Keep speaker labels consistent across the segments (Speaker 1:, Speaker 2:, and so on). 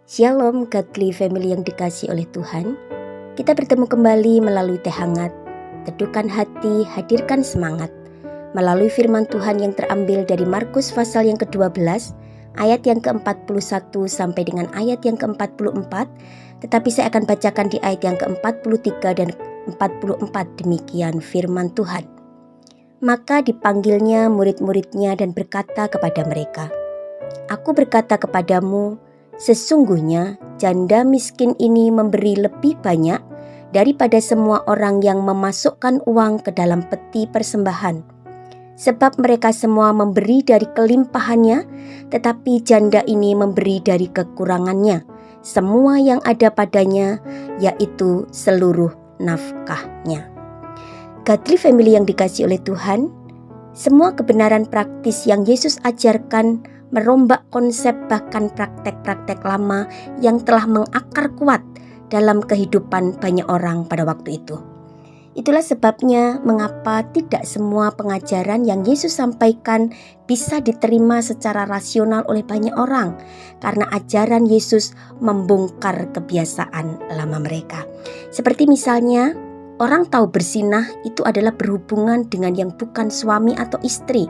Speaker 1: Shalom Godly Family yang dikasihi oleh Tuhan. Kita bertemu kembali melalui teh hangat, teduhkan hati, hadirkan semangat. Melalui firman Tuhan yang terambil dari Markus pasal yang ke-12, ayat yang ke-41 sampai dengan ayat yang ke-44. Tetapi saya akan bacakan di ayat yang ke-43 dan 44, demikian firman Tuhan. Maka dipanggilnya murid-muridnya dan berkata kepada mereka, "Aku berkata kepadamu, sesungguhnya janda miskin ini memberi lebih banyak daripada semua orang yang memasukkan uang ke dalam peti persembahan. Sebab mereka semua memberi dari kelimpahannya, tetapi janda ini memberi dari kekurangannya, semua yang ada padanya, yaitu seluruh nafkahnya." Godly Family yang dikasihi oleh Tuhan, semua kebenaran praktis yang Yesus ajarkan merombak konsep bahkan praktek-praktek lama yang telah mengakar kuat dalam kehidupan banyak orang pada waktu itu. Itulah sebabnya mengapa tidak semua pengajaran yang Yesus sampaikan bisa diterima secara rasional oleh banyak orang, karena ajaran Yesus membongkar kebiasaan lama mereka. Seperti misalnya, orang tahu berzinah itu adalah berhubungan dengan yang bukan suami atau istri.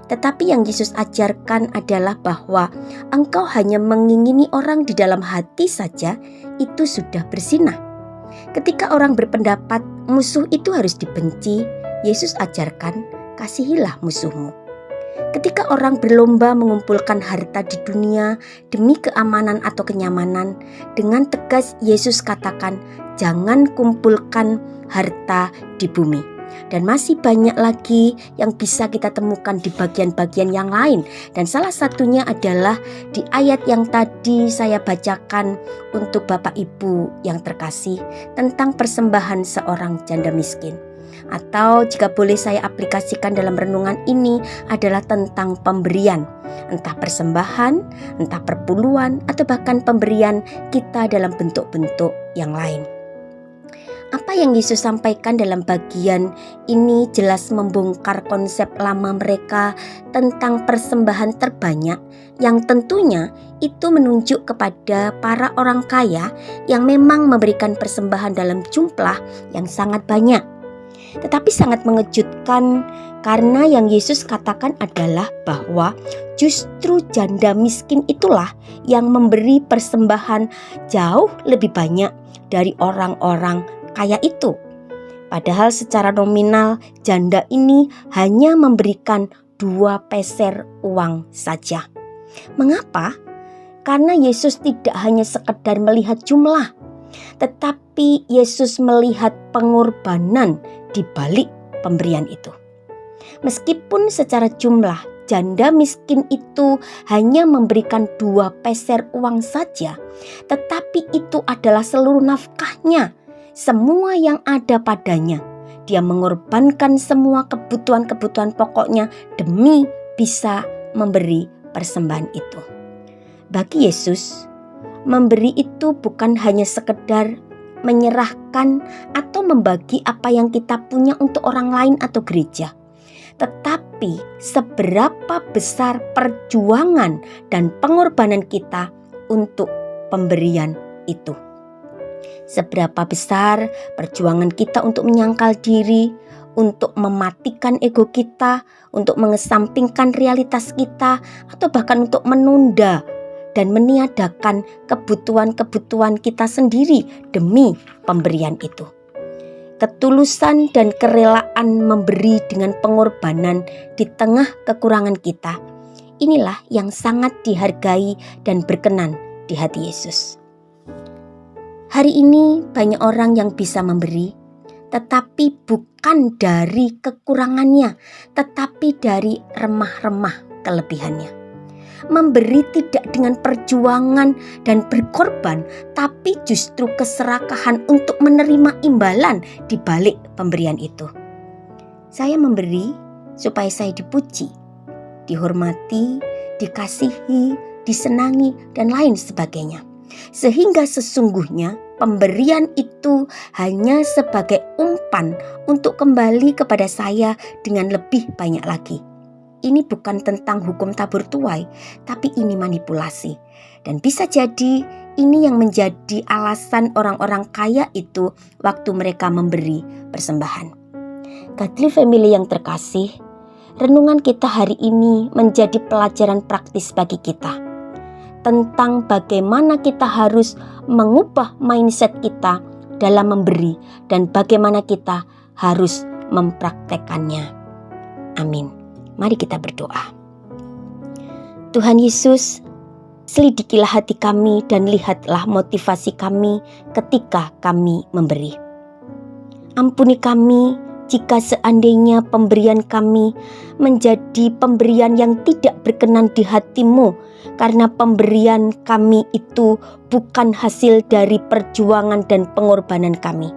Speaker 1: Tetapi yang Yesus ajarkan adalah bahwa engkau hanya mengingini orang di dalam hati saja, itu sudah berzinah. Ketika orang berpendapat musuh itu harus dibenci, Yesus ajarkan, kasihilah musuhmu. Ketika orang berlomba mengumpulkan harta di dunia demi keamanan atau kenyamanan, dengan tegas Yesus katakan, jangan kumpulkan harta di bumi. Dan masih banyak lagi yang bisa kita temukan di bagian-bagian yang lain. Dan salah satunya adalah di ayat yang tadi saya bacakan untuk Bapak Ibu yang terkasih tentang persembahan seorang janda miskin. Atau jika boleh saya aplikasikan dalam renungan ini adalah tentang pemberian. Entah persembahan, entah perpuluhan, atau bahkan pemberian kita dalam bentuk-bentuk yang lain. Apa yang Yesus sampaikan dalam bagian ini jelas membongkar konsep lama mereka tentang persembahan terbanyak, yang tentunya itu menunjuk kepada para orang kaya yang memang memberikan persembahan dalam jumlah yang sangat banyak. Tetapi sangat mengejutkan karena yang Yesus katakan adalah bahwa justru janda miskin itulah yang memberi persembahan jauh lebih banyak dari orang-orang kaya itu. Padahal secara nominal janda ini hanya memberikan 2 peser uang saja. Mengapa? Karena Yesus tidak hanya sekedar melihat jumlah, tetapi Yesus melihat pengorbanan di balik pemberian itu. Meskipun secara jumlah janda miskin itu hanya memberikan 2 peser uang saja, tetapi itu adalah seluruh nafkahnya, semua yang ada padanya. Dia mengorbankan semua kebutuhan-kebutuhan pokoknya demi bisa memberi persembahan itu. Bagi Yesus, memberi itu bukan hanya sekedar menyerahkan atau membagi apa yang kita punya untuk orang lain atau gereja, tetapi seberapa besar perjuangan dan pengorbanan kita untuk pemberian itu. Seberapa besar perjuangan kita untuk menyangkal diri, untuk mematikan ego kita, untuk mengesampingkan realitas kita, atau bahkan untuk menunda dan meniadakan kebutuhan-kebutuhan kita sendiri demi pemberian itu. Ketulusan dan kerelaan memberi dengan pengorbanan di tengah kekurangan kita, inilah yang sangat dihargai dan berkenan di hati Yesus. Hari ini banyak orang yang bisa memberi, tetapi bukan dari kekurangannya, tetapi dari remah-remah kelebihannya. Memberi tidak dengan perjuangan dan berkorban, tapi justru keserakahan untuk menerima imbalan di balik pemberian itu. Saya memberi supaya saya dipuji, dihormati, dikasihi, disenangi, dan lain sebagainya. Sehingga sesungguhnya pemberian itu hanya sebagai umpan untuk kembali kepada saya dengan lebih banyak lagi. Ini bukan tentang hukum tabur tuai, tapi ini manipulasi. Dan bisa jadi ini yang menjadi alasan orang-orang kaya itu waktu mereka memberi persembahan. Godly Family yang terkasih, renungan kita hari ini menjadi pelajaran praktis bagi kita tentang bagaimana kita harus mengubah mindset kita dalam memberi dan bagaimana kita harus mempraktekannya. Amin. Mari kita berdoa. Tuhan Yesus, selidikilah hati kami dan lihatlah motivasi kami ketika kami memberi. Ampuni kami jika seandainya pemberian kami menjadi pemberian yang tidak berkenan di hati-Mu, karena pemberian kami itu bukan hasil dari perjuangan dan pengorbanan kami.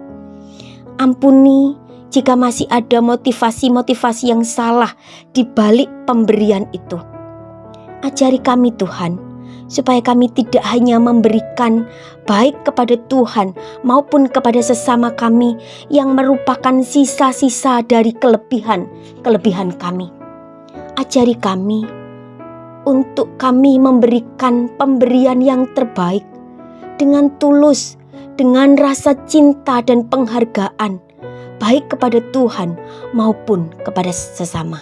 Speaker 1: Ampuni jika masih ada motivasi-motivasi yang salah di balik pemberian itu. Ajari kami Tuhan, supaya kami tidak hanya memberikan baik kepada Tuhan maupun kepada sesama kami yang merupakan sisa-sisa dari kelebihan kami. Ajari kami untuk kami memberikan pemberian yang terbaik dengan tulus, dengan rasa cinta dan penghargaan, baik kepada Tuhan maupun kepada sesama.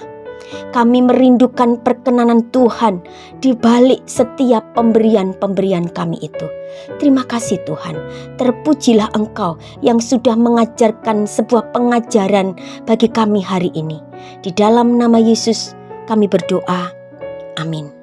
Speaker 1: Kami merindukan perkenanan Tuhan di balik setiap pemberian-pemberian kami itu. Terima kasih Tuhan, terpujilah Engkau yang sudah mengajarkan sebuah pengajaran bagi kami hari ini. Di dalam nama Yesus kami berdoa, amin.